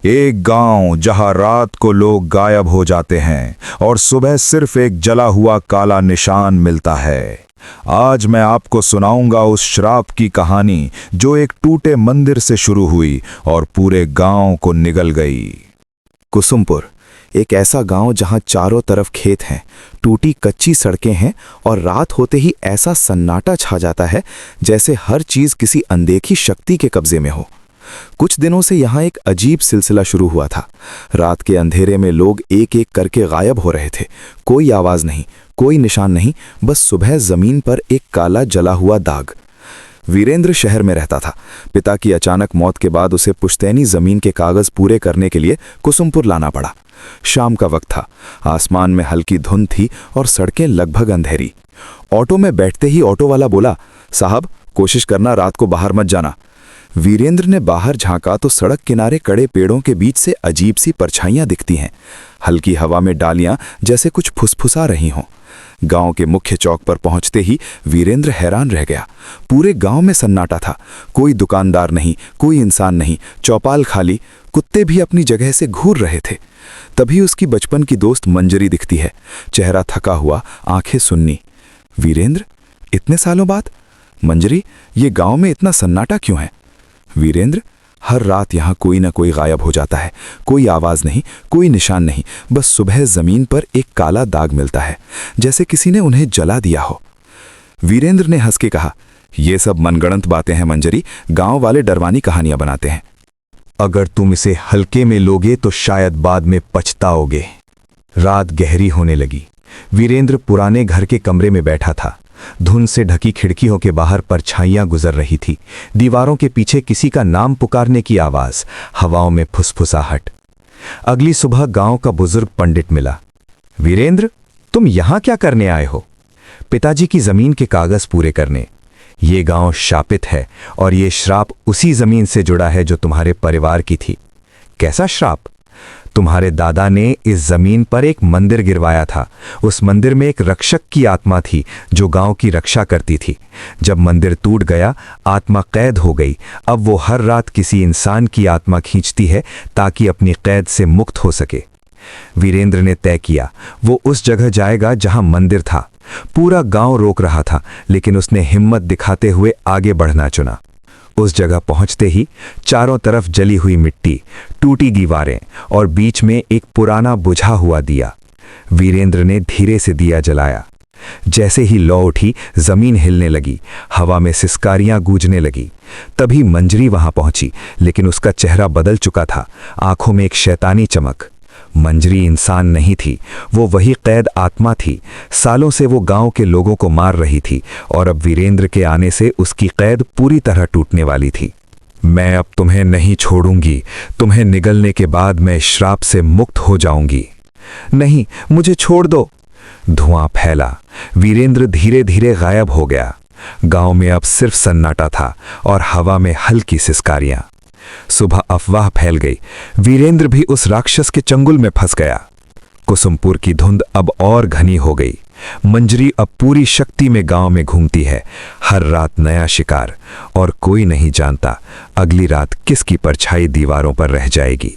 एक गांव जहां रात को लोग गायब हो जाते हैं और सुबह सिर्फ एक जला हुआ काला निशान मिलता है। आज मैं आपको सुनाऊंगा उस श्राप की कहानी जो एक टूटे मंदिर से शुरू हुई और पूरे गांव को निगल गई। कुसुमपुर एक ऐसा गांव जहां चारों तरफ खेत हैं, टूटी कच्ची सड़कें हैं और रात होते ही ऐसा सन्नाटा छा जाता है जैसे हर चीज किसी अनदेखी शक्ति के कब्जे में हो। कुछ दिनों से यहाँ एक अजीब सिलसिला शुरू हुआ था। रात के अंधेरे में लोग एक एक करके गायब हो रहे थे। कोई आवाज नहीं, कोई निशान नहीं, बस सुबह जमीन पर एक काला जला हुआ दाग। वीरेंद्र शहर में रहता था। पिता की अचानक मौत के बाद उसे पुश्तैनी जमीन के कागज पूरे करने के लिए कुसुमपुर लाना पड़ा। शाम का वक्त था, आसमान में हल्की धुंध थी और सड़कें लगभग अंधेरी। ऑटो में बैठते ही ऑटो वाला बोला, साहब कोशिश करना रात को बाहर मत जाना। वीरेंद्र ने बाहर झांका तो सड़क किनारे कड़े पेड़ों के बीच से अजीब सी परछाइयां दिखती हैं। हल्की हवा में डालियां जैसे कुछ फुसफुसा रही हों। गांव के मुख्य चौक पर पहुंचते ही वीरेंद्र हैरान रह गया। पूरे गांव में सन्नाटा था। कोई दुकानदार नहीं, कोई इंसान नहीं, चौपाल खाली, कुत्ते भी अपनी जगह से घूर रहे थे। तभी उसकी बचपन की दोस्त मंजरी दिखती है, चेहरा थका हुआ, आंखें सुन्नी। वीरेंद्र, इतने सालों बाद? मंजरी, ये गांव में इतना सन्नाटा क्यों है? वीरेंद्र, हर रात यहाँ कोई ना कोई गायब हो जाता है। कोई आवाज नहीं, कोई निशान नहीं, बस सुबह जमीन पर एक काला दाग मिलता है, जैसे किसी ने उन्हें जला दिया हो। वीरेंद्र ने हंस के कहा, ये सब मनगढ़ंत बातें हैं मंजरी, गांव वाले डरवानी कहानियां बनाते हैं। अगर तुम इसे हल्के में लोगे तो शायद बाद में पछताओगे। रात गहरी होने लगी। वीरेंद्र पुराने घर के कमरे में बैठा था। धुंध से ढकी खिड़कियों के बाहर परछाइयां गुजर रही थी। दीवारों के पीछे किसी का नाम पुकारने की आवाज, हवाओं में फुसफुसाहट। अगली सुबह गांव का बुजुर्ग पंडित मिला। वीरेंद्र, तुम यहां क्या करने आए हो? पिताजी की जमीन के कागज पूरे करने। ये गांव शापित है और ये श्राप उसी जमीन से जुड़ा है जो तुम्हारे परिवार की थी। कैसा श्राप? तुम्हारे दादा ने इस जमीन पर एक मंदिर गिरवाया था। उस मंदिर में एक रक्षक की आत्मा थी जो गांव की रक्षा करती थी। जब मंदिर टूट गया, आत्मा कैद हो गई। अब वो हर रात किसी इंसान की आत्मा खींचती है ताकि अपनी कैद से मुक्त हो सके। वीरेंद्र ने तय किया, वो उस जगह जाएगा जहां मंदिर था। पूरा गांव रोक रहा था, लेकिन उसने हिम्मत दिखाते हुए आगे बढ़ना चुना। उस जगह पहुंचते ही चारों तरफ जली हुई मिट्टी, टूटी दीवारें और बीच में एक पुराना बुझा हुआ दिया। वीरेंद्र ने धीरे से दिया जलाया। जैसे ही लौ उठी, जमीन हिलने लगी, हवा में सिसकारियां गूंजने लगी। तभी मंजरी वहां पहुंची, लेकिन उसका चेहरा बदल चुका था, आंखों में एक शैतानी चमक। मंजरी इंसान नहीं थी, वो वही कैद आत्मा थी। सालों से वो गांव के लोगों को मार रही थी और अब वीरेंद्र के आने से उसकी कैद पूरी तरह टूटने वाली थी। मैं अब तुम्हें नहीं छोड़ूंगी। तुम्हें निगलने के बाद मैं श्राप से मुक्त हो जाऊंगी। नहीं, मुझे छोड़ दो। धुआं फैला। वीरेंद्र धीरे धीरे गायब हो गया। गांव में अब सिर्फ सन्नाटा था और हवा में हल्की सिसकारियां। सुबह अफवाह फैल गई। वीरेंद्र भी उस राक्षस के चंगुल में फंस गया। कुसुमपुर की धुंध अब और घनी हो गई। मंजरी अब पूरी शक्ति में गांव में घूमती है। हर रात नया शिकार, और कोई नहीं जानता अगली रात किसकी परछाई दीवारों पर रह जाएगी।